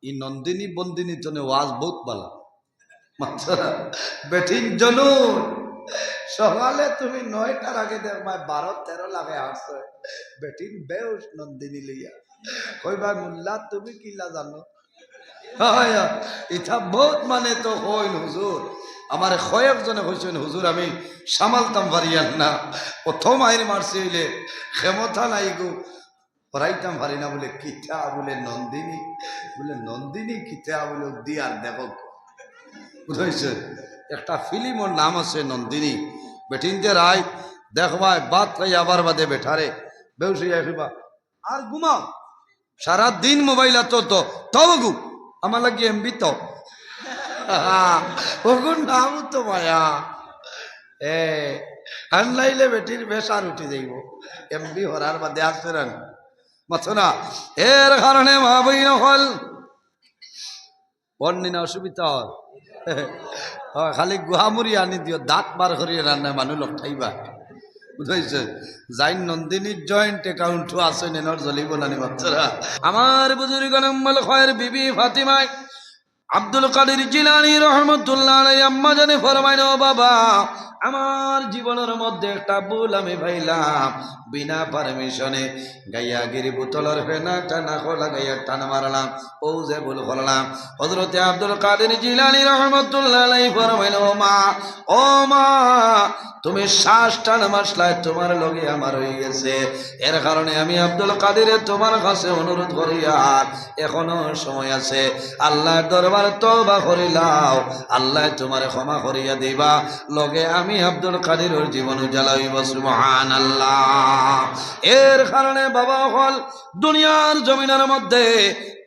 ই নন্দিনী বন্দিনীর জন্য ওয়াজ বহুত ভালো মাত্রা বেঠিন জনুন সকালে তুমি 9টার আগে দেখবা 12-13 লাগে আসছে বেঠিন বেউস নন্দিনী লইয়া কইবা মুল্লা তুমি কিলা জানো ইথা বহুত মানে তো হইন হুজুর আমার কয়েকজনে কইছেন হুজুর আমি সামালতাম পারিয়ান না প্রথম আইন মারছি হইলে ক্ষমতা নাই গো পড়াইতাম পারি না বলে কিতা বলে নন্দিনী কিতা বলে দিয়ার দেখো বুঝাইছে একটা ফিল্মর নাম আছে নন্দিনী বেটিনতে রায় দেখবাই বাদ খাই আবার বাদে বেঠারে বেউসিয়া খাইবা আর ঘুমাও সারা দিন মোবাইল চলতো তবে গু আমার লাগে এমবি তো ওগুন নাম তো মায়া আনলাইলে বেটির বেসার উঠে যাইব এমবি হরার বাদে আসছে না মাছ না এর কারণে মা বই নকল বন্যা অসুবিধা হল খালি গুহামুড়ি আনি দিও দাঁত বার করিয়ে রান্না মানুষ লোক খাইবা বুঝাইছে জাইন নন্দিনীর জয়েন্ট অ্যাকাউন্টও আছে নেনর জ্বলিব নানি বাচ্চারা আমার বুজুর্গ নম্বর খয়ের বিবি ফাতিমায় আব্দুল কাদের জিলানী রহমতুল্লাহ আলাইহি আম্মা জানে ফরমাইন ও বাবা আমার জীবনের মধ্যে একটা ভুল আমি পাইলাম বিনা পারমিশনে গাইয়াগিরি বোতলের ফেনা টানা খোলা গাইয়া টানা মারলাম ও যে ভুল করলাম হযরতে আব্দুল কাদের জিলানী রহমতুল্লাহ আলাইহি ফরমাইন ও মা তুমি শ্বাস টান মাসলায় তোমার লগে আমার হয়ে গেছে এর কারণে আমি আব্দুল কাদের তোমার কাছে অনুরোধ করি আর এখনো সময় আছে আল্লাহর দরবার তওবা করিলাও আল্লাহ তোমার ক্ষমা করিয়া দিবা লগে আমি আব্দুল কাদেরের জীবন জ্বালাইব সুবহানাল্লাহ এর কারণে বাবা হল দুনিয়ার জমিনের মধ্যে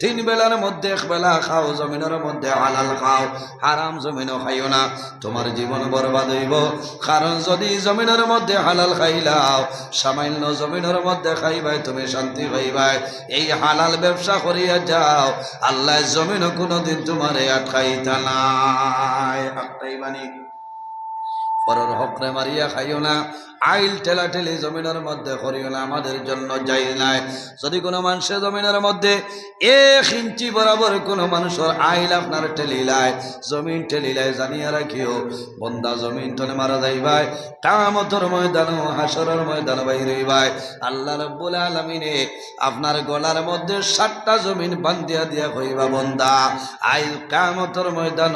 3 বেলার মধ্যে 1 বেলা খাও জমিনের মধ্যে হালাল খাও হারাম জমিনও খাইও না তোমার জীবন বরবাদ হইব কারণ যদি জমিনের মধ্যে হালাল খাইলাও সামান্য জমিনের মধ্যে খাইবাই তুমি শান্তি পাইবাই এই হালাল ব্যবসা করিয়া যাও আল্লাহ জমিনও কোনোদিন তোমারে আটকাইতা নাই আটকাইবানি পরের হকরে মারিয়া খাইও না আইল ঠেলাঠেলি জমিনের মধ্যে করিও না আমাদের জন্য যাই নাই যদি কোনো মানুষের জমিনের মধ্যে 1 ইঞ্চি বরাবর কোনো মানুষের আইল আপনার ঠেলিলায় জমিন ঠেলিলায় জানিয়া রাখিও বন্দা জমিন টনে মারা যাইবাই কিয়ামতের ময়দান হাসরের ময়দান বাইর হইবাই আল্লাহ রাব্বুল আলামিনে আপনার গলার মধ্যে 7টা জমিন বান্ধিয়া দিয়া কইবা বন্দা আইল কিয়ামতের ময়দান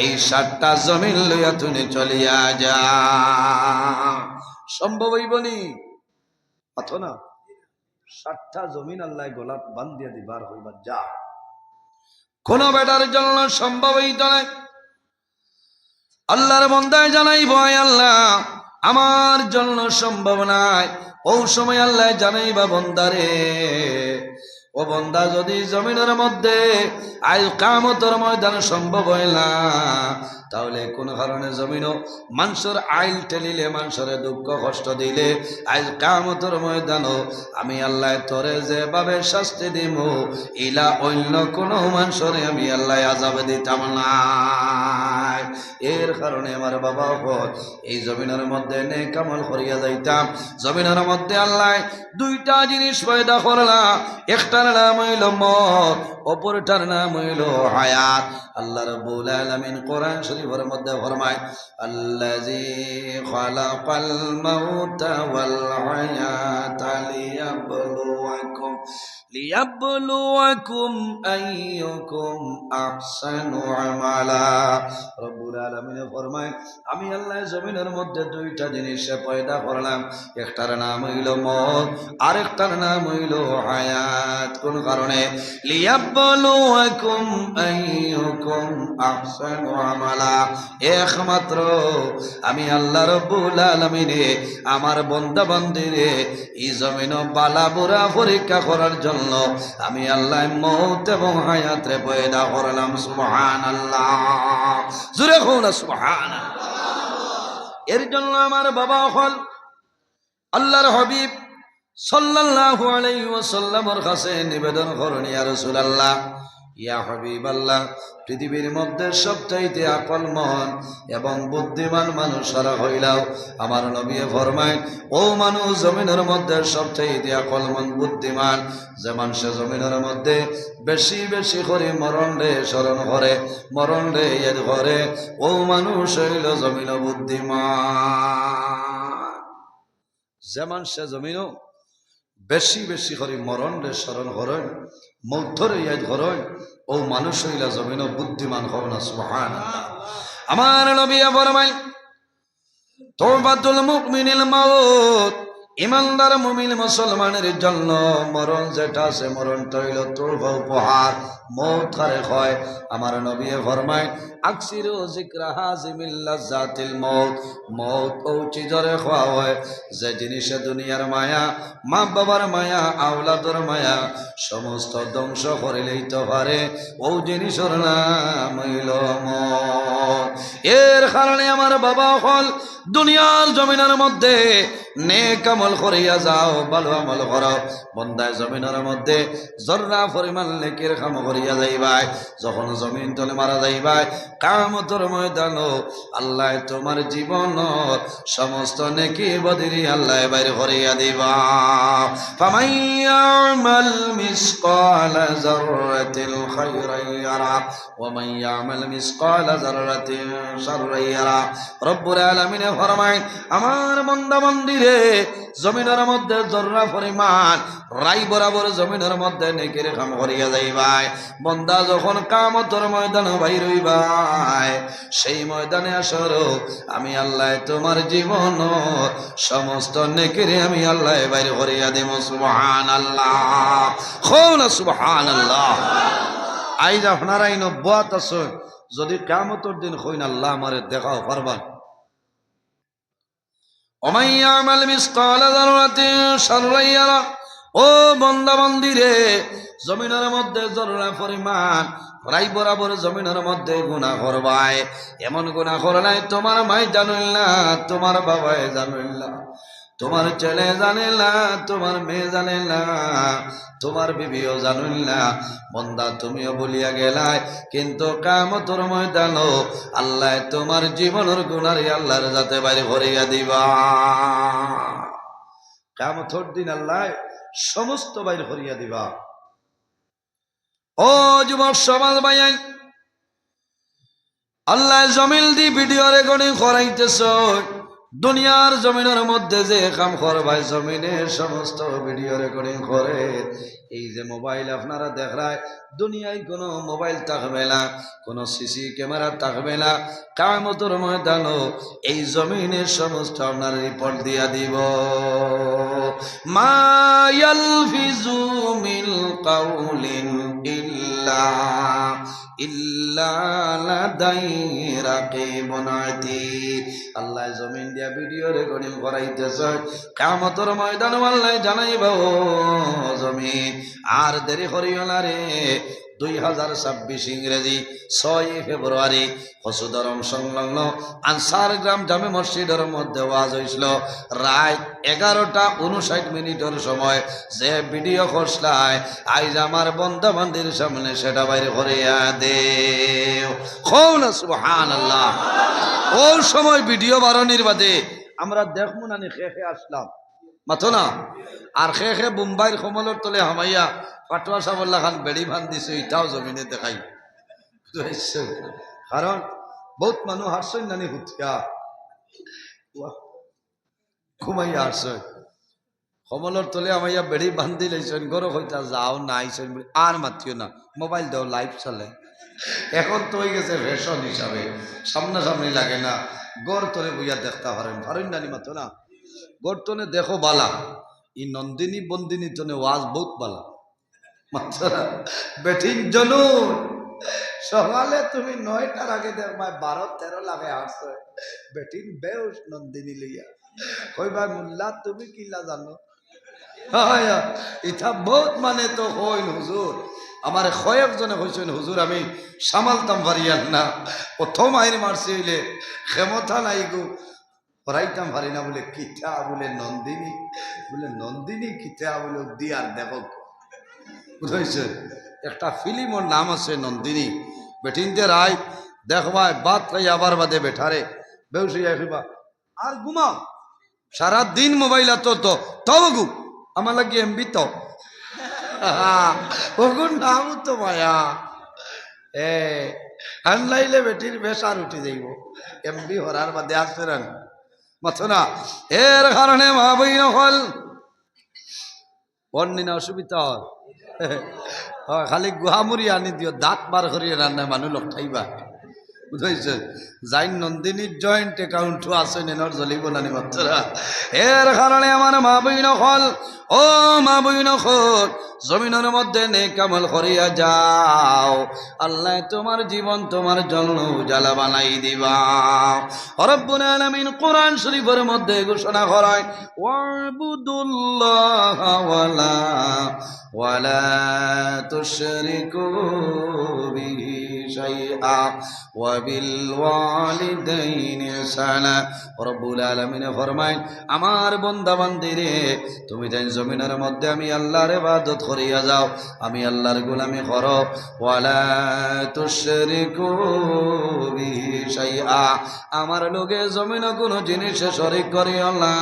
এই 7টা জমিন লইয়া তুমি চলিয়া যা সম্ভব হইবনি আতো না 7টা জমিন আল্লাহ গলা বান্ধিয়া দিবার হইবা যা কোন বেটার জন্য সম্ভব হইত না আল্লাহর বান্দায় জানাই ভয় আল্লাহ আমার জন্য সম্ভব নাই ও সময় আল্লাহ জানাইবা বন্দারে ও বন্দা যদি জমিনের মধ্যে আজ কিয়ামতের ময়দান সম্ভব হয় না তাহলে কোন কারণে জমিনও মানুষের আইল ঠেলিলে মানুষের দুঃখ কষ্ট দিলে আজ কিয়ামতের ময়দানও আমি আল্লাহ তোরে যেভাবে শাস্তি দিব ইলা অন্য কোনো মানুষের আমি আল্লাহ আযাব দিতাম না এর কারণে আমার বাবা এই জমিনের মধ্যে নেক আমল করিয়া যাইতাম জমিনের মধ্যে আল্লাহ 2টা জিনিস পয়দা করলা একটার নাম হইল মওত অপরটার নাম হইল হায়াত আল্লাহ রাব্বুল আলামিন কোরআন শরীফের মধ্যে ফরমায় আল্লাযী খালাকাল মাউতা ওয়াল হায়াতা লিয়াবলুয়াকুম আইয়ুকুম আহসানু আমালা রব্বুল আলামিন ফরমায় আমি আল্লাহ জমিনের মধ্যে 2টা জিনিস পয়দা করলাম একটার নাম হইল মওত আরেকটার নাম হইল হায়াত কোন কারণে লিয়াবলুয়াকুম আইয়ুকুম আহসানু আমালা একমাত্র আমি আল্লাহ রব্বুল আলামিন আমার বান্দা বান্দিরে এই জমিন বালা বুরা পরীক্ষা করার জন্য আমি আল্লাহ মওত এবং হায়াত রে পয়দা করলাম সুবহানাল্লাহ জোরে বলুন সুবহানাল্লাহ এর জন্য আমার বাবা হল আল্লাহর হাবিব সাল্লাল্লাহু আলাইহি ওয়াসাল্লামের কাছে নিবেদন করেন ইয়া রাসূলুল্লাহ ইয়া হাবিবাল্লাহ, পৃথিবীর মধ্যে সবচাইতে আকলমন এবং বুদ্ধিমান মানুষরা হইলাও আমার নবী ফরমায়, ও মানুষ জমিনের মধ্যে সবচাইতে আকলমন বুদ্ধিমান যে মানুষ জমিনের মধ্যে বেশি বেশি করে মরণ রে স্মরণ করে, মরণ রে ইয়াদ করে, ও মানুষ হইল জমিন বুদ্ধিমান। যে মানুষ জমিনও বেশি বেশি করে মরণ রে স্মরণ করেন, মৌধরে ইয়াদ করেন, ও মানুষ হইলা জমিন বুদ্ধিমান হও না। সুবহানাল্লাহ। আমার নবী ফরমাই, তওবাতুল মুমিনিল মাউত, ইমানদার মুমিন মুসলমানের জন্য মরণ যেটা আছে মরণটা হইল তওবা উপহার, মৌত কারে হয়। আমার নবী ফরমায়, আকসিরু যিকরা হাযিমিল লাযাতিল মৌত, মৌত ও চিজরে খাওয়া হয় যে জিনিসে দুনিয়ার মায়া, মা বাবার মায়া, আওলাদর মায়া সমস্ত ধ্বংস করে লইতে পারে, ও জিনিসের নাম হইল মৌত। এর কারণে আমার বাবা হল দুনিয়ার জমিনের মধ্যে নেক আমল করিয়া যাও, ভালো আমল করো, বন্দায় জমিনের মধ্যে জর্রা পরিমাণ নেকের কাম করিয়া যাইবাই। যখন জমিন তলে মারা যাইবাই, কিয়ামতের ময়দানে আল্লাহ তোমার জীবন সমস্ত নেকি বদিরি আল্লাহ বাইর করিয়া দিবা। ফামান ইয়ামাল মিসকালা যাররাতিল খায়রান ইয়ারা ওয়া মান ইয়ামাল মিসকালা যাররাতিন শাররান ইয়ারা। রব্বুল আলামিন ফরমায়, আমার বান্দা বান্দিরে জমিনের মধ্যে জর্রা পরিমাণ রাই বরাবর জমিনের মধ্যে নেকির কাম করিয়া যাইবাই। বন্দা যখন কিয়ামতের ময়দানে বাইর হইবাই, সেই ময়দানে আসরো আমি আল্লাহ তোমার জীবন সমস্ত নেকির আমি আল্লাহ বাইর করিয়া দেব। সুবহানাল্লাহ, কওনা সুবহানাল্লাহ। আইজ আপনারাই নব্বত আছেন, যদি কিয়ামতের দিন কইন আল্লাহ আমারে দেখাও পারবা। ওমান ইয়ামাল মিসকালা যাররাতিন শাররান ইয়ারা, ও বান্দা বান্দি রে জমিনের মধ্যে জর্রা পরিমাণ রাই বরাবর জমিনের মধ্যে গুনাহ করবাই। এমন গুনাহ করলাই তোমার মাই জানিল না, তোমার বাবাই জানিল না, তোমার ছেলে জানে না, তোমার মেয়ে জানে না, তোমার বিবিও জানিল না, বন্দা তুমিও বলিয়া গেলাই, কিন্তু কিয়ামতের ময়দানে আল্লাহ তোমার জীবনের গুনাহই আল্লাহর যাতে বাইরে ভরিয়া দিবা। কিয়ামতের দিন আল্লাহ সমস্ত বাইর করিয়া দিবা। ও যুবক সমাজ ভাইয়ান, আল্লাহ জমিন দি ভিডিও রেকর্ডিং করাইতেছ, দুনিয়ার জমিনের মধ্যে যে কাম করবাই জমিনের সমস্ত ভিডিও রেকর্ডিং করে। এই যে মোবাইল আপনারা দেখায়, দুনিয়ায় কোনো মোবাইল থাকবে না, কোনো সিসি ক্যামেরা থাকবে না। কিয়ামতের ময়দানে এই জমিনের সমস্ত আপনার রিপোর্ট দিয়া দিব। মা ইয়ালফিজু মিন কাউলিন ইল্লা লাদাইহি রাকিবুন আতীদ। আল্লাহ জমিন দিয়া ভিডিও রেকর্ডিং করাইতেছে, কিয়ামতের ময়দানে আল্লাহ জানাইবা, ও জমিন আর দেরি করিও না রে। 2026 ইংরেজি 6 ফেব্রুয়ারি হসুদরম সংলগ্ন আনসার গ্রাম জামে মসজিদের মধ্যে ওয়াজ হয়েছিল। রাত 11:59 সময় যে ভিডিও করছলাই, আইজ আমার বন্ধু বান্ধীর সামনে সেটা বাইরে করিয়া দেও। কওনা সুবহানাল্লাহ। ওই সময় ভিডিও বারণের বাদে আমরা দেখমু না খেয়ে আসলাম মাথো না, আর খেয়ে মুম্বাইয়ের কমলের তলে হামাইয়া পাটুয়া সাবল্লা খান বেড়ি ভান দিছে, এটাও জমিনে দেখাই। কারণ বহুত মানুষ হারছেন নানি হুতিয়া ঘুমাইয়া আসছেন, কমলের তলে আমাইয়া বেড়ি বান্ধি লাইছেন, গরো হইতা যাও না আইছেন আর মাতিও না, মোবাইল দাও লাইভ চলে। এখন তো হয়ে গেছে ফ্যাশন হিসাবে, সামনাসামনি লাগে না, গড় তলে বইয়া দেখতে পারেন, পারেন নানি মাতো না, গড় তনে দেখো বালা। ই নন্দিনী বন্দিনী তনে ওয়াজ বহুত বালা বেঠিন জনুন। সকালে তুমি 9টার আগে দেখবা 12-13 লাগে আসছে বেঠিন বেউস নন্দিনী লইয়া কইবা, মুল্লা তুমি কিলা জানো? ইথা বহুত মানে তো হইন হুজুর, আমার কয়েকজনে কইছেন হুজুর আমি সামালতাম পারিয়ান না, প্রথম আইন মারছি হইলে ক্ষমতা নাই গো, পড়াইতাম পারি না, বলে কিতা বলে নন্দিনী, বলে নন্দিনী কিতা বলে দিয়ার দেখো বুঝাইছে। একটা ফিল্মর নাম আছে নন্দিনী বেটিনতে রায় দেখবায় বাদ খাই আবার বাদে বেঠারে বেউসি আইবা আর ঘুমাও সারা দিন মোবাইল তো তবু আমার লাগে এমবি তো ওগুন নাম তো মায়া আনলাইলে বেটির বেসার উঠে যাইব এমবি হরার বাদে আসছে না মাথো না এর কারণে মা বই নকল অন্যনা অসুবিধা হয় খালি গুহামুড়ি আনি দিও দাঁত বার করিয়ে রান্নায় মানুষ লঠাইবা বুঝাইছে যাই নন্দিনীর জয়েন্ট অ্যাকাউন্টও আছে নেনর জ্বলিব নানি মাত্রা এর কারণে আমার মা বই নকল ও মা বই নকল জমিনের মধ্যে নেক আমল করিয়া যাও আল্লাহ তোমার জীবন তোমার জন্য উজালা বানাই দিবা রব্বুল আলামিন কোরআন শরীফের মধ্যে ঘোষণা করেন ওয়াবুদুল্লাহ ওয়ালা তুশরিকু বিহি শাইআ ওয়া বিল ওয়ালিদাইনি ইহসানা রব্বুল আলামিন ফরমায় আমার বান্দা বান্দীরে তুমি যেন জমিনের মধ্যে আমি আল্লাহর ইবাদত করিয়া যাও আমি আল্লাহর গোলামি করো ওয়ালা তুশরিকু বিহি শাইআ আমার লগে জমিনে কোনো জিনিসে শরীক করিও না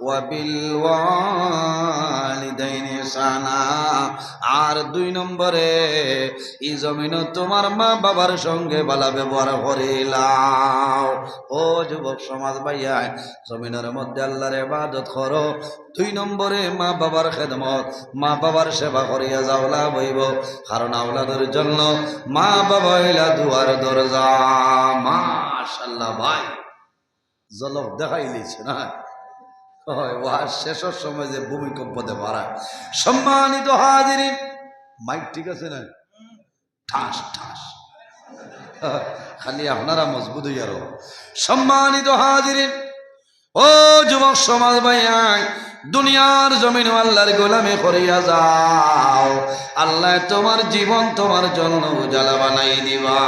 ওয়া বিল ওয়ালিদাইনি ইহসানা আর 2 নম্বরে এই জমিনে তোমার মা বাবার সঙ্গে ভালো ব্যবহার করিলাও ও যুবক সমাজ ভাইয়া জমিনের মধ্যে আল্লাহর ইবাদত করো 2 নম্বরে মা বাবার খেদমত মা বাবার সেবা করিয়া যাও লাভ হইব কারণ আওলাদের জন্য মা বাবা হইলা দুয়ার দরজা মাশাআল্লাহ ভাই জলক দেখাই দিয়েছে না ওয়ার শেষের সময় যে ভূমিকম্পতে মারা সম্মানিত হাজিরিন মাইক ঠিক আছে না ঠাস ঠাস খালি আপনারা মজবুত হইয়া রো সম্মানিত হাজিরিন ও যুবক সমাজ ভাইয়াই দুনিয়ার জমিন আল্লাহর গোলামি করিয়া যাও আল্লাহ তোমার জীবন তোমার জন্য উজালা বানাই দিবা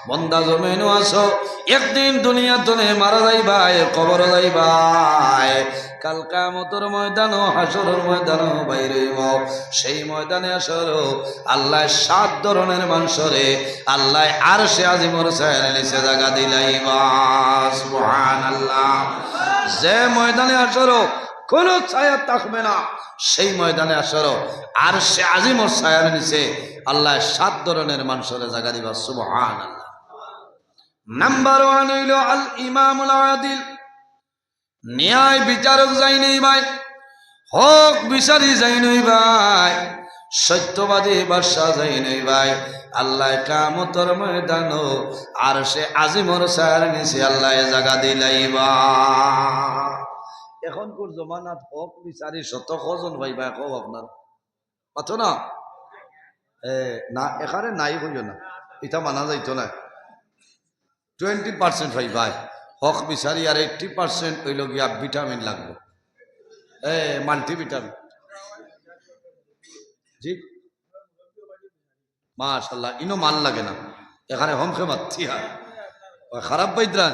বন্দা জমিনও আসো একদিন দুনিয়া তুমি মারা যাইবাই কবর যাইবাই কাল কিয়ামতের ময়দান হাসরের ময়দান বাইরে সেই ময়দানে আসরো আল্লাহ 7 ধরনের মানুষরে আল্লাহ আরশে আজিমর ছায়ার নিচে জায়গা দিলাইবা সুবহানাল্লাহ যে ময়দানে আসরো কোন ছায়া থাকবে না সেই ময়দানে আসরো আরশে আজিমর ছায়ার নিচে আল্লাহ 7 ধরনের মানুষরে জায়গা দিবা সুবহানাল্লাহ নাম্বার 1 হইল আল ইমামুল আদিল ন্যায় বিচারক যাই নেই ভাই হক বিচারি যাই নেই ভাই সত্যবাদী বাদশা যাই নেই ভাই আল্লাহ কিয়ামতের ময়দান আর সে আজিমর ছায়ার নিচে আল্লাহ জায়গা দিলাইবা এখনকার জমানাত হক বিচারি শত কজন ভাই ভাই কও আপনার পাতো না না এখানে নাই হইও না এটা মানা যাইতো না 20% ভাই ভাই হক বিচারি আর 80% হইল গিয়া ভিটামিন লাগবে মাল্টিভিটামিন জি মাশাআল্লাহ ইনো মান লাগে না এখানে হমকে মাত্তি হয় খারাপ পাইদ্রান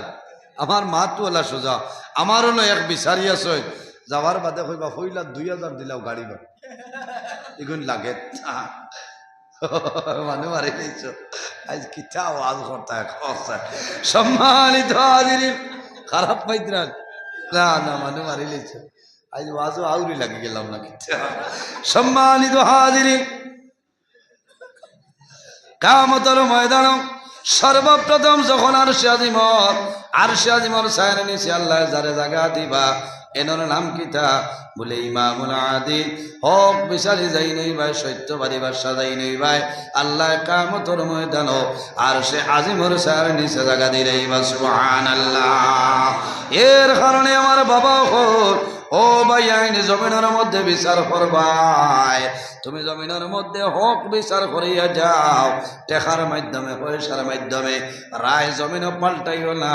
আমার মা তো আল্লাহ সোজা আমার হলো এক বিচারি আছে যাওয়ার বাদে কইবা হইলা 2000 দিলাও গাড়ি বা এগুন লাগে মানে মারি দিয়েছো আজ কিটা আওয়াজ করতে সম্মানিত হাজিরিন খারাপ পাইদ্রান না না মানে মারি দিয়েছো আজ ওয়াজও আউরি লাগে গেলাম না কিটা সম্মানিত হাজিরিন কিয়ামতের ময়দান সর্বপ্রথম যখন আরশে আজিমর ছায়ার নিচে আল্লাহ যারে জায়গা দিবা এনর নাম কিতা বলে ইমামুল আদিল হক বিচারি যাই নই ভাই সত্যবাদী বাদশা যাই নই ভাই আল্লাহ কিয়ামতের ময়দান আরশে আজিমর ছায়ার নিচে জায়গা দিলেইবা সুবহানাল্লাহ এর কারণে আমার বাবা হোক ও ভাই আইনি জমিনের মধ্যে বিচার করবাই তুমি জমিনের মধ্যে হক বিচার করিয়া যাও টেকার মাধ্যমে পয়সার মাধ্যমে রায় জমিন পাল্টাইও না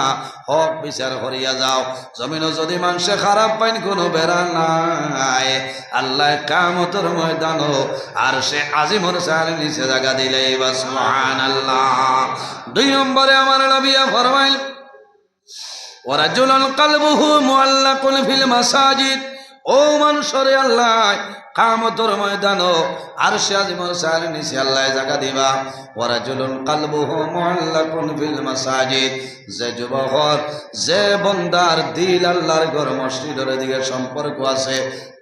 হক বিচার করিয়া যাও জমিন যদি মানুষে খারাপ পাইন কোনো বেড়া নাই আল্লাহ কিয়ামতের ময়দান আর সে আজিমর ছায়ার নিচে জায়গা দিলেইবা সুবহানাল্লাহ 2 নম্বরে আমার নবী ফরমাইল ওয়ারাজুলুন কলবুহু মুআল্লাকুন ফিল মাসাজিদ ও মানুষরে আল্লাহ কামতর ময়দানো আরশে আজিমর সার নিচে আল্লাহ জায়গা দিবা ওয়ারাজুলুন কালবুহু মুআল্লাকুন ফিল মাসাজিদ যে যুবক যে বন্দার দিল আল্লাহর ঘর মসজিদের দিকে সম্পর্ক আছে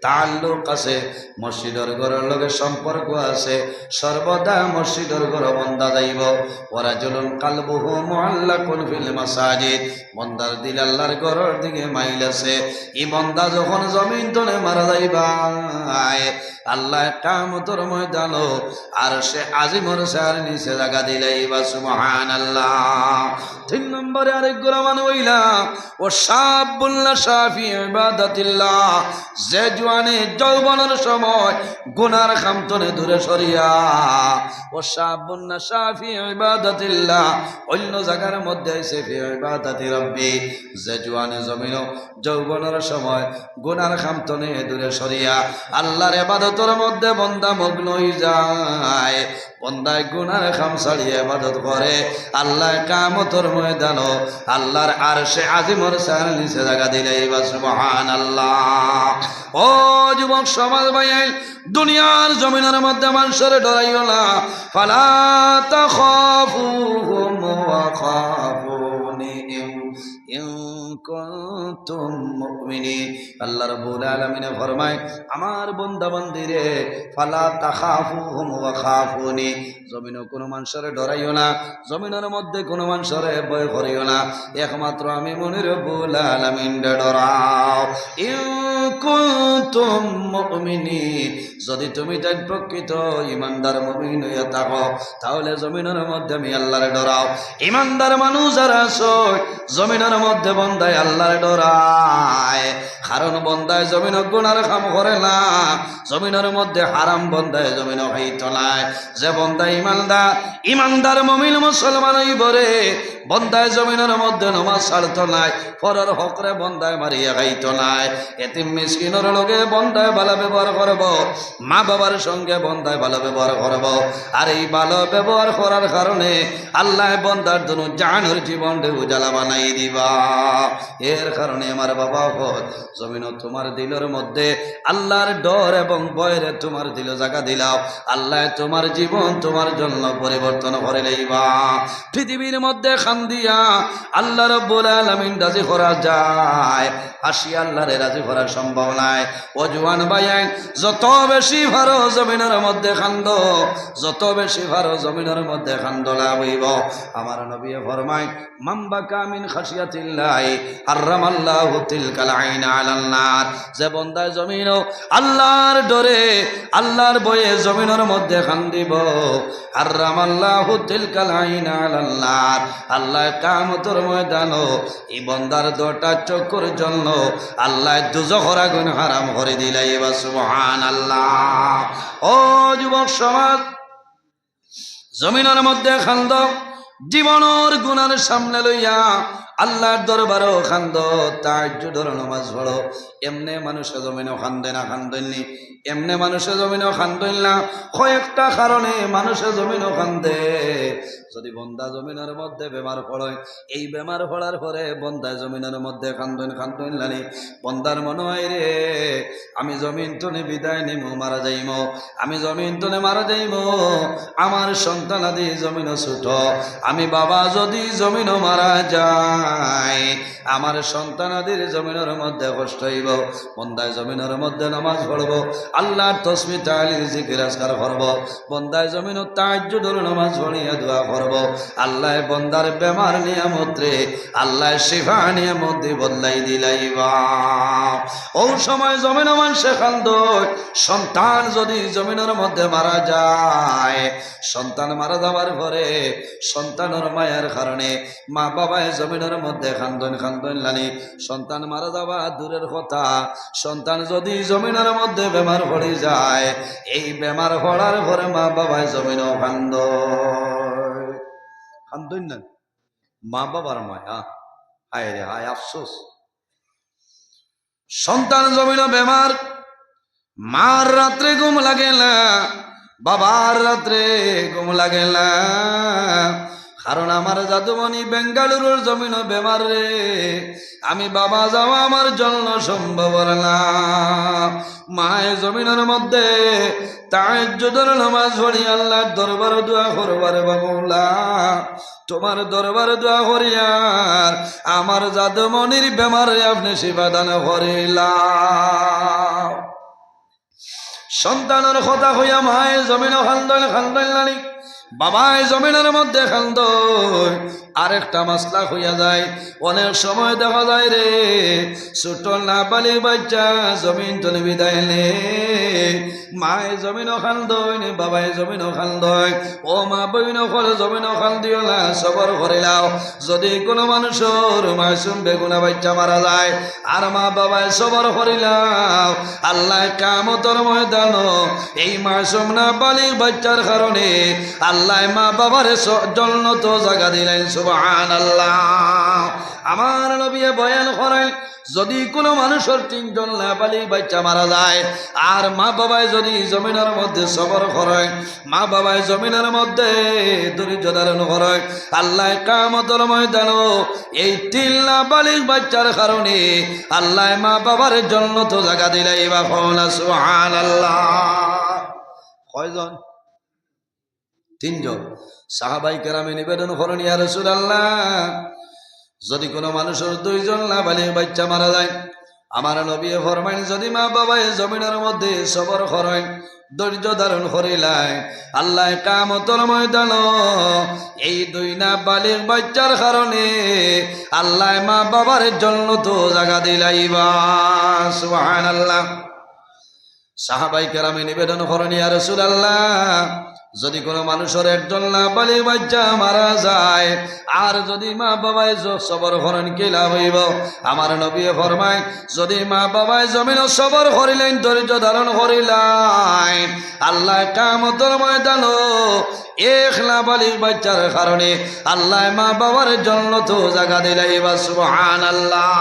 তাল্লুক আছে মসজিদের ঘরের লগে সম্পর্ক আছে সর্বদা মসজিদের ঘর বন্দা যাইব ওয়ারাজুলুন কালবুহু মুআল্লাকুন ফিল মাসাজিদ বন্দার দিল আল্লাহর ঘরের দিকে মাইল আছে এই বন্দা যখন জমিন তলে মারা যাইবা আল্লাহ কিয়ামতের ময়দানো আরশে আজিমর সার নিচে জায়গা দিলাইবা সুবহানাল্লাহ। 3 নম্বরে আরেক গোলামান হইলা ও শাবুল্লাহ শাফি ইবাদাতিল্লাহ যে জওয়ানে যৌবনের সময় গুনার খামতনে দূরে সরিয়া ও শাবুল্লাহ শাফি ইবাদাতিল্লাহ অন্য জায়গার মধ্যে আইছে ফি ইবাদাতি রাব্বি যে জওয়ানে জমিন যৌবনের সময় গুনার খামতনে দূরে সরিয়া আল্লাহর ইবাদতের মধ্যে বন্দা মগ্ন হয়ে যায় বন্দায় গুনার খাম ছাড়িয়ে ইবাদত করে আল্লাহ কিয়ামতের ময়দানো আল্লাহর আরশে আজিমর সার নিচে জায়গা দিলাইবা সুবহানাল্লাহ। ও যুবক সমাজ ভাইয়াল দুনিয়ার জমিনের মধ্যে মানুষের ডরাইও না ফালা তাখাফুহুম ওয়া খাফুনি ইন কুনতুম মুমিনিন। আল্লাহ রাব্বুল আলামিন ফরমায় আমার বান্দা বান্দিরে ফালা তাখাফুহুম ওয়া খাফুনি জমিনে কোনো মানুষের ডরাইও না জমিনের মধ্যে কোনো মানুষের ভয় করিও না একমাত্র আমি মনির রাব্বুল আলামিন ডরাও। ইন কুনতুম মুমিনিন যদি তুমি তাই প্রকৃত ইমানদার মুমিন হইয়া থাকো তাহলে জমিনের মধ্যে আমি আল্লাহরে ডরাও। ইমানদার মানুষ যারা আছো জমিনের মধ্যে বন্দায় আল্লাহরে ডরায় কারণ বন্দায় জমিন গুনার কাম করে না জমিনের মধ্যে হারাম বন্দায় জমিন হইতো নাই যে বন্দায় ইমানদার মুমিন মুসলমান হইবরে বন্দায় জমিনের মধ্যে নামাজ ছাড়তো নাই পরের হকরে বন্দায় মারিয়া খাইতো নাই এতিম মিসকিনের লগে বন্দায় ভালো ব্যবহার করব মা বাবার সঙ্গে বন্দায় ভালো ব্যবহার করব আর এই ভালো ব্যবহার করার কারণে আল্লাহ বন্দার জন্য জানের জীবনকে উজালা বানাই দিবা। এর কারণে আমার বাবা জমিন তোমার দিলের মধ্যে আল্লাহর ডর এবং ভয়ের তোমার দিল জায়গা দিলাও আল্লাহ তোমার জীবন তোমার জন্য পরিবর্তন করে লইবা। পৃথিবীর মধ্যে খান্দিয়া আল্লাহ রাব্বুল আলামিন রাজি করা যায় হাসি আল্লাহরে রাজি করা সম্ভব নাই। ও জওয়ান ভাইয়ান যত বেশি ভারো জমিনের মধ্যে খান্দ যত বেশি ভারো জমিনের মধ্যে খান্দ লাভ হইব। আমার নবী ফরমায় মাম্বা কামিন খাশিয়াতিল্লাহি হারামাল্লাহু তিলকাল আইনা আলান নার যে বান্দা জমিন আল্লাহর ডরে আল্লাহর ভয়ে জমিনের মধ্যে খান্দিব হারামাল্লাহু তিলকাল আইনা আলান নার আল্লাহ কিয়ামতের ময়দানো এই বান্দার দুটা চোখের জন্য আল্লাহ দুজখের আগুন হারাম করে দিলাইবা সুবহানাল্লাহ। ও যুবক সমাজ জমিনের মধ্যে খান্দ জীবনের গুনার সামনে লইয়া আল্লাহর দরবারও খান্দ তাহাজ্জুদের নামাজ পড়ো এমনে মানুষে জমিনও খান্দে না খান্দেননি এমনে মানুষে জমিনও খান্দইল না কয়েকটা কারণে মানুষে জমিনও খান্দে। যদি বন্দা জমিনের মধ্যে বেমার পড়ে এই বেমার পড়ার পরে বন্দায় জমিনের মধ্যে খান্দইল নানি বন্দার মনে হয় রে আমি জমিন তনে বিদায় নিমো মারা যাইম আমি জমিন তনে মারা যাইম আমার সন্তান আদি জমিনও ছুট আমি বাবা যদি জমিনও মারা যায় আমার সন্তান আদির জমিনের মধ্যে কষ্ট হইব বন্দায় জমিনের মধ্যে নামাজ পড়ব আল্লাহর তসবিহ তাহলিল জিকির আজকার করব বন্দায় জমিন তাহাজ্জুদের নামাজ পড়িয়া দোয়া করব আল্লাহ বন্দার বেমার নিয়ামত রে আল্লাহ শিফা নিয়ামত দিয়ে বদলাই দিলাইবা। ও সময় জমিন মানুষে খান্দ সন্তান যদি জমিনের মধ্যে মারা যায় সন্তান মারা যাবার পরে সন্তানের মায়ের কারণে মা বাবায় জমিনের মধ্যে খান্দন লানি সন্তান মারা যাওয়া দূরের কথা সন্তান যদি জমিনের মধ্যে বেমার পড়ে যায় এই বেমার পড়ার পরে মা বাবায় জমিনও খান্দন না মা বাবার মায়া হায় রে হায় আফসোস সন্তান জমিনও বেমার মার রাত্রে ঘুম লাগে না বাবার রাত্রে ঘুম লাগে না কারণ আমার জাদুমণি বেঙ্গালুরুর জমিন বেমার রে, আমি বাবা যাওয়া আমার জন্য সম্ভব না। মায়ের জমিনের মধ্যে তাহাজ্জুদের নামাজ পড়ি আল্লাহর দরবারে দোয়া করবার বাবুলা, তোমার দরবারে দোয়া করিয়ার আমার জাদুমণির বেমারে আপনি সেবা দান করিলাম। সন্তানের কথা হইয়া মায়ের জমিন খান্দন খান্দন নানি, বাবায় জমিনের মধ্যে খান্দ। আরেকটা মাসলা হইয়া যায়, অনেক সময় দেখা যায় রে ছোট না বালি বাচ্চা জমিন তলে বিদায় নে, মায়ে জমিন খান্দই নে বাবায় জমিন খান্দই। ও মা বইন করে জমিন খান্দিও না, সবর করিলাও। যদি কোনো মানুষের মাসুম বেগুনা বাচ্চা মারা যায় আর মা বাবায় সবর করিলাও, আল্লাহ কিয়ামতের ময়দান এই মাসুম না বালি বাচ্চার কারণে আল্লাহ মা বাবারে জান্নাত জায়গা দিলেন। সুবহানাল্লাহ। আমার নবী বয়ান করেন, যদি কোনো মানুষের তিনজন নাবালিগ বাচ্চা মারা যায় আর মা বাবায় যদি জমিনের মধ্যে সবর করে, মা বাবায় জমিনের মধ্যে ধৈর্য ধারণ করে, আল্লাহ কিয়ামতের ময়দানে এই তিন নাবালিগ বাচ্চার কারণে আল্লাহ মা বাবার জান্নাত জায়গা দিলেন। সুবহানাল্লাহ। কয়জন? তিনজন। সাহাবাই কেরামে নিবেদন করেন, ইয়া রাসূলুল্লাহ, যদি কোনো মানুষের দুইজন নাবালিগ বাচ্চা মারা যায়, আমার নবী ফরমাইন যদি মা বাবায় জমিনের মধ্যে সবর করেন, ধৈর্য ধারণ করিলাই, আল্লাহ কিয়ামতের ময়দান এই দুই নাবালিগ বাচ্চার কারণে আল্লাহ মা বাবার জান্নাত জায়গা দিলাইবা। সুবহানাল্লাহ। সাহাবাই কেরামে নিবেদন করেন, ইয়া রাসূলুল্লাহ, যদি কোনো মানুষের একজন নাবালিগ বাচ্চা মারা যায় আর যদি মা বাবায় সবর করেন কি লাভ হইব? আমার নবী ফরমায়, যদি মা বাবায় জমিন সবর করিলেন, ধৈর্য ধারণ করিলেন, আল্লাহ কিয়ামতের ময়দান এক নাবালিগ বাচ্চার কারণে আল্লাহ মা বাবার জান্নাত জায়গা দিলাইবা। সুবহানাল্লাহ।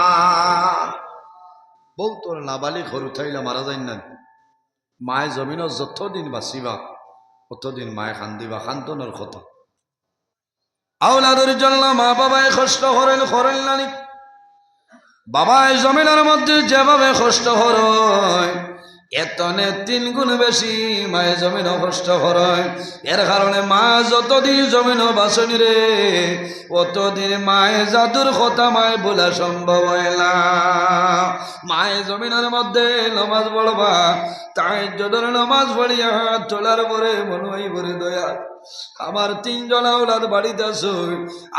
বল তোর নাবালিগ হরু থাইলা মারা যায় না, মায় জমিন যতদিন বাঁচিবা কতদিন মায়ে খান্দিবা, খান্তনের কথা। আওলাদের জন্য মা বাবায় কষ্ট করেন নানি, বাবায় জমিনের মধ্যে যেভাবে কষ্ট হয় এতনে 3 গুণ বেশি মায়ে জমিন কষ্ট হয়। এর কারণে মা যতদিন জমিন বাসনি রে অতদিন মায়ে জাদুর কথা মায়ে বলা সম্ভব হয় না। মায়ে জমিনের মধ্যে নামাজ পড়বা, তাহাজ্জুদের নামাজ পড়িয়া হাত তোলার পরে মনে হয় বলে দয়া, আমার 3 জন আওলাদ বাড়িতে আছো,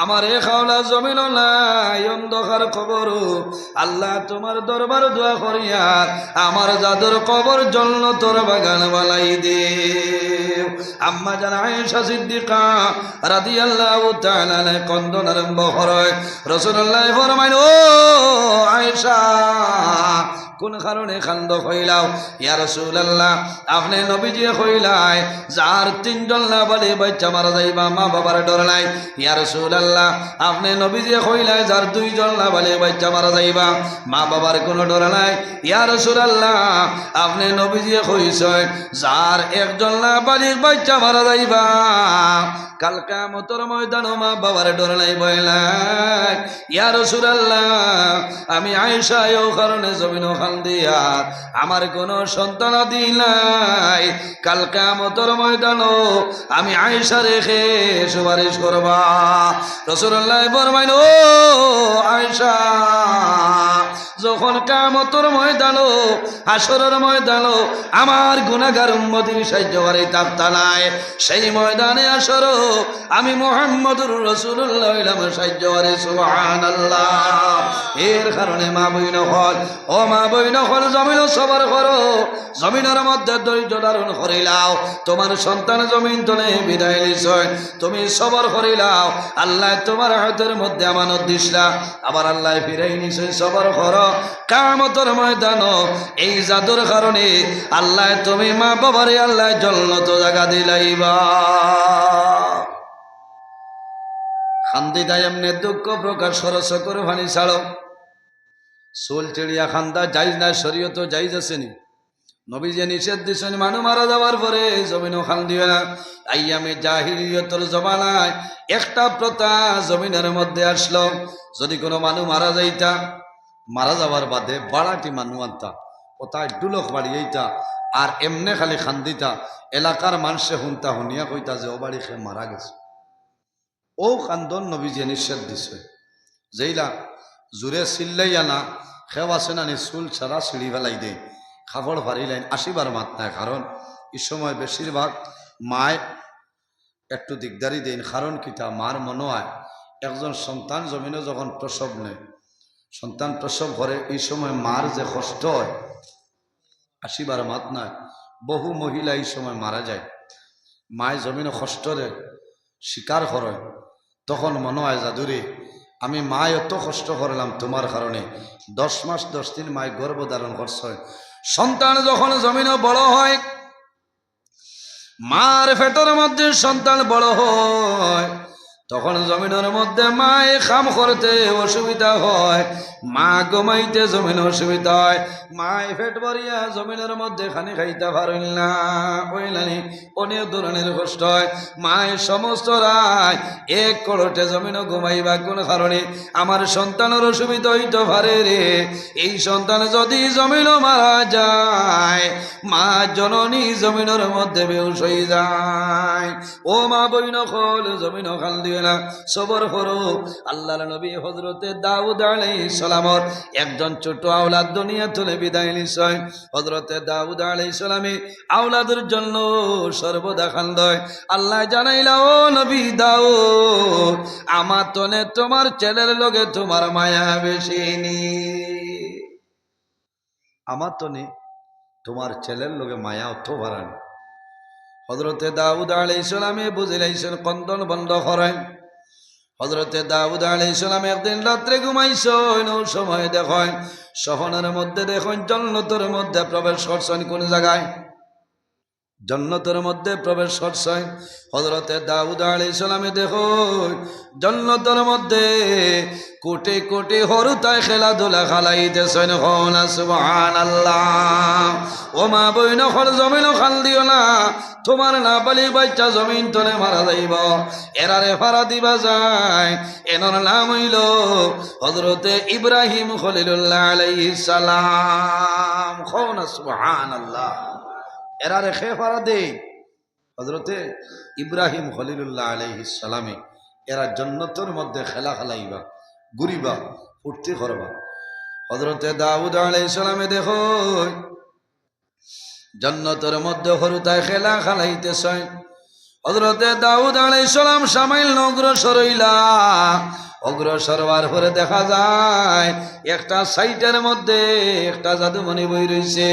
আমার এক আওলাদ জমিন নাই, অন্ধকার কবর, আল্লাহ তোমার দরবার দোয়া করিয়া আমার জাদুর কবর জান্নাতের বাগান বানাই দে। আম্মা জান আয়েশা সিদ্দিকা রাদিয়াল্লাহু তাআলা কন্দন আরম্ভ করে। রাসূলুল্লাহ ফরমাইল, ও আয়েশা, কোন কারণে খান্দ হইলাও? ইয়া রাসূলুল্লাহ, আপনি নবীজি কইলাই যার 3 জন নাবালিগ বাচ্চা মারা যাইবা মা বাবার ডর নাই। ইয়া রাসূলুল্লাহ, আপনি নবীজি কইলাই যার 2 জন নাবালিগ বাচ্চা মারা যাইবা মা বাবার কোনো ডর নাই। ইয়া রাসূলুল্লাহ, আপনি নবীজি কইছেন যার 1 জন নাবালিগ বাচ্চা মারা যাইবা কাল কিয়ামতের ময়দানে মা বাবার ডর নাই ভয় নাই। ইয়া রাসূলুল্লাহ, আমি আয়েশা এই কারণে জমিন দিয়া আমার কোনো সন্তান আদি নাই, কাল কিয়ামতের ময়দানে আমি আয়েশা রেখে সুপারিশ করবা। রাসূলুল্লাহ ফরমাইল, ও আয়েশা, যখন কিয়ামতের ময়দানে হাসরের ময়দানে আমার গুনাহগার উম্মতের সাহায্য করে তাফতা নাই, সেই ময়দানে হাসর আমি মুহাম্মদুর রাসূলুল্লাহ ইলাম সাহায্য করে। সুবহানাল্লাহ। এর কারণে মা বইন হল, ও মা বইন হল, জমিন সবর করো, জমিনের মধ্যে ধৈর্য ধারণ করিলাও, তোমার সন্তান জমিন তলে বিদায় নিছয়, তুমি সবর করিলাও, আল্লাহ তোমার হাতের মধ্যে আমানত দিছলা, আবার আল্লাহ ফিরাই নিছয়, সবর করো, কিয়ামতের ময়দানে এই জাদুর কারণে আল্লাহ তুমি মা বাবারে আল্লাহ জান্নাত জায়গা দিলাইবা। খান্দি দায় এমনি দুঃখ প্রকাশ সরস করে ভানি ছাড়ো, সোল চিড়িয়া খান্দা যাইজ না, শরীয়ত যাইজ আসেনি, নবীজি নিষেধ দিছেন মানুষ মারা যাওয়ার পরে জমিনও খাল দিবে না। আইয়ামে জাহিলিয়তর জমানায় একটা প্রথা জমিনের মধ্যে আসলো, যদি কোনো মানুষ মারা যাইতা, মারা যাওয়ার বাদে বাড়াটি মানুষ আনতা, কোথায় ডুলক বাড়িয়েইতা, আর এমনে খালি খান্দিতা, এলাকার মানুষে শুনতা, শুনিয়া কইতা যে ও বাড়ি সে মারা গেছে। ও কান্দন নবীজি নিষেধ দিছে। যেইলা জোরে চিল্লাইয়া না খেও আছে না নি চুল ছাড়া সিঁড়ি ফেলাই দেয়, খাবড় ফারিলেন আসিবার মাত নাই। কারণ এই সময় বেশিরভাগ মায় একটু দিকদারি দেন। কারণ কিতা, মার মনে হয় একজন সন্তান জমিনে যখন প্রসব নেয়, সন্তান প্রসব করে, এই সময় মার যে কষ্ট হয় আসিবার মাত নাই। বহু মহিলা এই সময় মারা যায়, মায় জমিনে কষ্টরে স্বীকার করে, তখন মনে হয় জাদুরে আমি মায় এত কষ্ট করলাম তোমার কারণে। 10 মাস 10 দিন মায় গর্ভধারণ করছে। সন্তান যখন জমিনে বড় হয়, মার পেটের মধ্যে সন্তান বড় হয়, তখন জমিনের মধ্যে মায়ে কাম করতে অসুবিধা হয়, মা ঘুমাইতে জমিন অসুবিধা হয়, মায় পেট ভরিয়া জমিনের মধ্যে খানি খাইতে পারেন না, ওইলানি অনেক ধরনের কষ্ট হয়। মায়ের সমস্ত রায় এক করটে জমিন ঘুমাইবা কোন কারণে আমার সন্তানের অসুবিধা হইতে পারে রে। এই সন্তান যদি জমিন মারা যায়, মা জননী জমিনের মধ্যে বেহুশ হয়ে যায়। ও মা বইন খোল জমিন খাল দিও না, সবর করো। আল্লাহর নবী হযরতে দাউদ আলাইহিস সালামর একজন ছোট আওলাদ দুনিয়া তুলে বিদায় নিছেন। হযরতে দাউদ আলাইহিস সালামে আওলাদের জন্য সর্বদা কান্দয়। আল্লাহ জানাইলা, ও নবী দাউদ, আমার তনে তোমার ছেলের লগে তোমার মায়া বেশি নি, আমার তনে তোমার ছেলের লগে মায়া অর্থ বাড়ান। হযরতে দাউদ আলাইহিস সালামে বুঝিলাইছেন, কন্দন বন্ধ করেন। হযরতে দাউদ আলাইহিস সালাম একদিন রাত্রে ঘুমাইছেন, ওই সময় দেখেন স্বপ্নের মধ্যে দেখেন জান্নাতের মধ্যে প্রবেশ করছেন। কোন জায়গায়? জান্নাতের মধ্যে প্রবেশ করছেন। হযরতে দাউদ আলাইহিস সালামে দেখুন জান্নাতের মধ্যে কোটি কোটি হরুতায় খেলাধুলা খালাইতেছেন। হন সুবহানাল্লাহ। ও মা বইন হল জমিন খাল দিও না, তোমার না বালি বাচ্চা জমিন তলে মারা যাইব, এরারে ফারা দিবা যায়। এনার নাম হইল হযরতে ইব্রাহিম খলিলুল্লাহ আলাইহিস সালাম। হন সুবহানাল্লাহ। এরারে খে ফারা দে হযরতে ইব্রাহিম খলিলুল্লাহ আলাইহিস সালামে। এরা জান্নাতের মধ্যে খেলা খেলাইবা, ঘুরিবা, ফুর্তি করবা। হযরতে দাউদ আলাইহিস সালামে দেখো জান্নাতের মধ্যে হরুতায় খেলা খেলাইতেছে। হযরতে দাউদ আলাইহিস সালাম সামাইল অগ্রসর হইলা, অগ্রসর হওয়ার পরে দেখা যায় একটা সাইটের মধ্যে একটা জাদুমণি বই রয়েছে,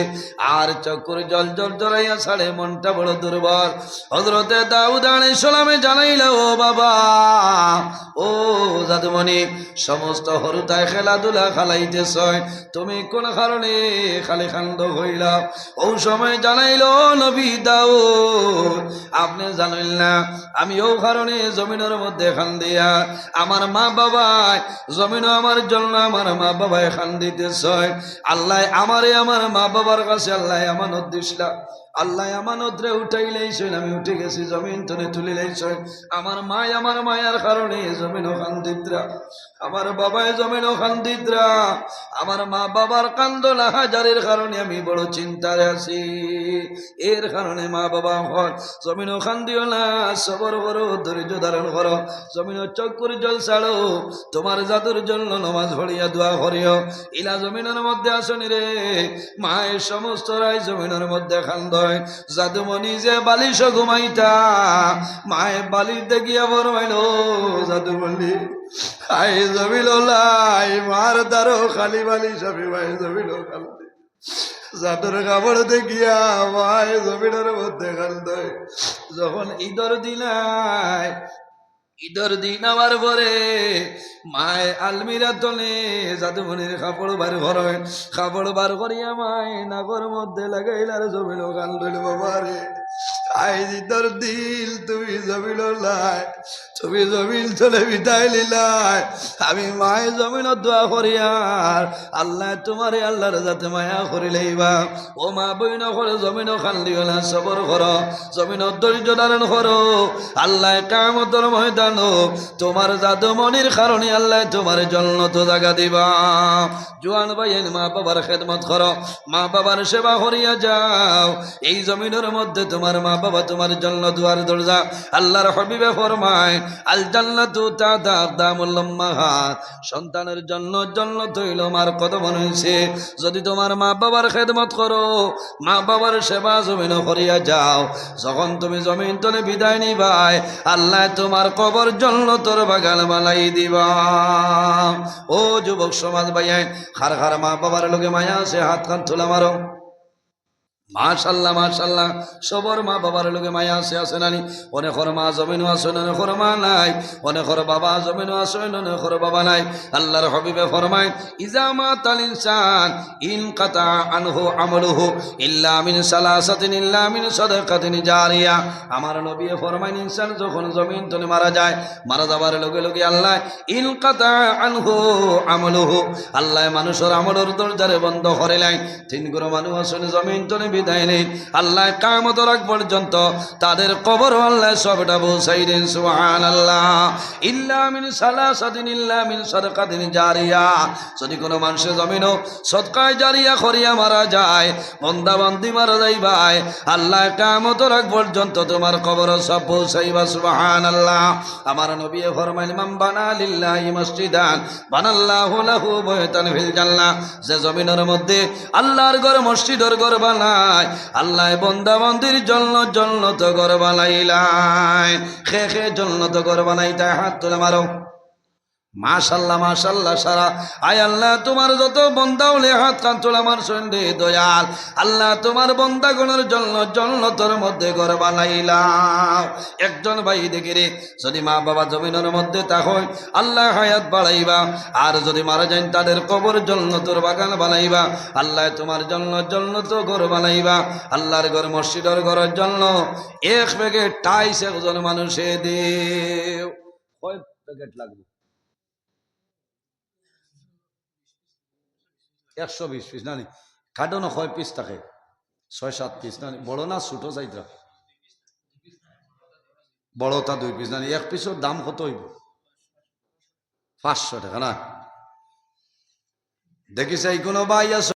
আর চক্কর জল জল জড়াইয়া ছাড়ে, মনটা বড় দুর্বল। হযরতে দাউদ আলাইহিস সালামে জানাইল, ও বাবা, ও জাদুমণি, সমস্ত হরুতায় খেলাধুলা খালাইতেছ, তুমি কোন কারণে খালি খান্দ হইলা? ও সময় জানাইল, নবী দাউদ, আপনি জানাইল না আমি ও কারণে জমিনের মধ্যে খান দিয়া, আমার মা বাবা জমিন আমার জন্য আমার মা বাবায় খান দিতেছে। আল্লাহ আমারে আমার মা বাবার কাছে আল্লাহ আমানত দিছিলা, আল্লাহ আমানত রে উঠাই লাইছেন, আমি উঠে গেছি জমিন তনে তুলে লাইছেন। আমার মায় আমার মায়ার কারণে জমিন খান দিতরা, আমার বাবায় জমিন খান দিতরা, আমার মা বাবার কান্দনা হাজারের কারণে আমি বড় চিন্তায় আছি। এর কারণে মা বাবা হয় জমিন খান দিও না, সবর করো, ধৈর্য ধারণ করো, জমিন চক্কর জল ছাড়ো, তোমার জাদুর জন্য নমাজ পড়িয়া দোয়া করিও। ইলা জমিনের মধ্যে আসনি রে, মায়ের সমস্ত রায় জমিনের মধ্যে খান্দ। জাদুমণি যে বালিশ ঘুমাইতা, মায়ের বালিশ দেখিয়া বরমাইল, জাদুমণি আই জমিল লাই মার দ্বারো খালি বালিশ আমি মায়ের জমিল খালতে, জাদুর কাপড় দেখিয়া মায়ের জমিনের মধ্যে খান্দ। যখন ঈদর দিনায়, ঈদর দিন আমার পরে মায় আলমিরা তলে জাদুমণির কাপড় বার করেন, কাপড় বার করিয়া মায় নাগর মধ্যে লাগাইলার জমিল কান ধরিল। বাবা রে, আই তোর দিল তুমি জমিল লাই, তুমি জমিন চলে বিদায় লিলাই আমি মায়ে জমিন দোয়া করি আর আল্লাহ তোমারে আল্লাহর যাতে মায়া করিলেইবা ও মা বইন করে জমিন খান্দিও না সবর করো জমিন ধৈর্য ধারণ করো আল্লাহ কিয়ামতের ময়দানো তোমার জাদুমনির কারণে আল্লাহ তোমার জান্নাত জায়গা দিবা জোয়ান ভাইয়ের মা বাবার খেদমত করো মা বাবার সেবা করিয়া যাও এই জমিনের মধ্যে তোমার মা বাবা তোমার জন্য দুয়ার দরজা আল্লাহর হাবিবে ফরমায় আল জান্নাতু তাতা আকদামুল উম্মাহাত সন্তানের জন্য জান্নাত হইল মার কদম হইছে যদি তোমার মা বাবার খেদমত করো মা বাবার সেবা জমিন করিয়া যাও যখন তুমি জমিন তলে বিদায় নিবাই আল্লাহ তোমার কবর জান্নাতের বাগান বানাই দিবা ও যুবক সমাজ ভাইয়া খার খার মা বাবার লোকে মায়া আছে হাত কান তোলা মারো মাশাল্লাহ মাশাল্লাহ সবর মা বাবার লোকে মায়া আছে নানি অনেকর মা জমিনও আছে অনেকর মা নাই অনেকর বাবা জমিনও আছে অনেকর বাবা নাই আল্লাহর হাবিবে ফরমায় ইজা মাতাল ইনসান ইনকাতা আনহু আমালুহু ইল্লা মিন সালাসাতিন ইল্লা মিন সাদাকাতিন জারিয়া আমার নবী ফরমায় ইনসান যখন জমিন তলে মারা যায় মারা যাবার লগে লগে আল্লাহ ইনকাতা আনহু আমালুহু আল্লাহ মানুষের আমলের দরজারে বন্ধ করে লাই তিন গুণ মানুষ আছে জমিন তলে বিদায় নেই আল্লাহ কিয়ামতের আগ পর্যন্ত তাদের কবর আল্লাহ সবটা পৌঁছাই দেন সুবহানাল্লাহ ইল্লা মিন সালাসাতিন ইল্লা মিন সাদাকাতিন জারিয়া যদি কোনো মানুষের জমিনও সদকায়ে জারিয়া করিয়া মারা যায় বান্দা বান্দি মারা যায় ভাই আল্লাহ কিয়ামতের আগ পর্যন্ত তোমার কবর সব পৌঁছাইবা সুবহানাল্লাহ আমার নবী ফরমাইলেন মান বানা লিল্লাহি মসজিদান বানাল্লাহু লাহু বাইতান ফিল জান্নাহ যে জমিনের মধ্যে আল্লাহর ঘর মসজিদের ঘর বানায় আল্লাহ বান্দা বান্দির জন্য জান্নাত ঘর বানাইলাই খে খে জান্নাত ঘর বানাইতে হাত তুলে মারো মাশাল্লাহ মাশাল্লাহ সারা আয় আল্লাহ তোমার যত বান্দা হলে হাত কান তোলা আমার সন্দেহ দয়াল আল্লাহ তোমার বান্দাগণের জন্য জান্নাতের মধ্যে ঘর বানাইলাম একজন ভাই দেখে রে যদি মা বাবা জমিনের মধ্যে তাহলে আল্লাহ হায়াত বাড়াইবা আর যদি মারা যান তাদের কবর জান্নাতের বাগান বানাইবা আল্লাহ তোমার জন্য জান্নাত ঘর বানাইবা আল্লাহর ঘর মসজিদের ঘরের জন্য এক প্যাকেট টাইস একজন মানুষে দেও কয় প্যাকেট লাগবে 120 পিস না কাটো না 6 পিস থাকে 6-7 পিস না বড় না ছোট চাইতা বড়টা 2 পিস না এক পিসের দাম কত হইব 500 টাকা না দেখি চাই কোনো ভাই আছে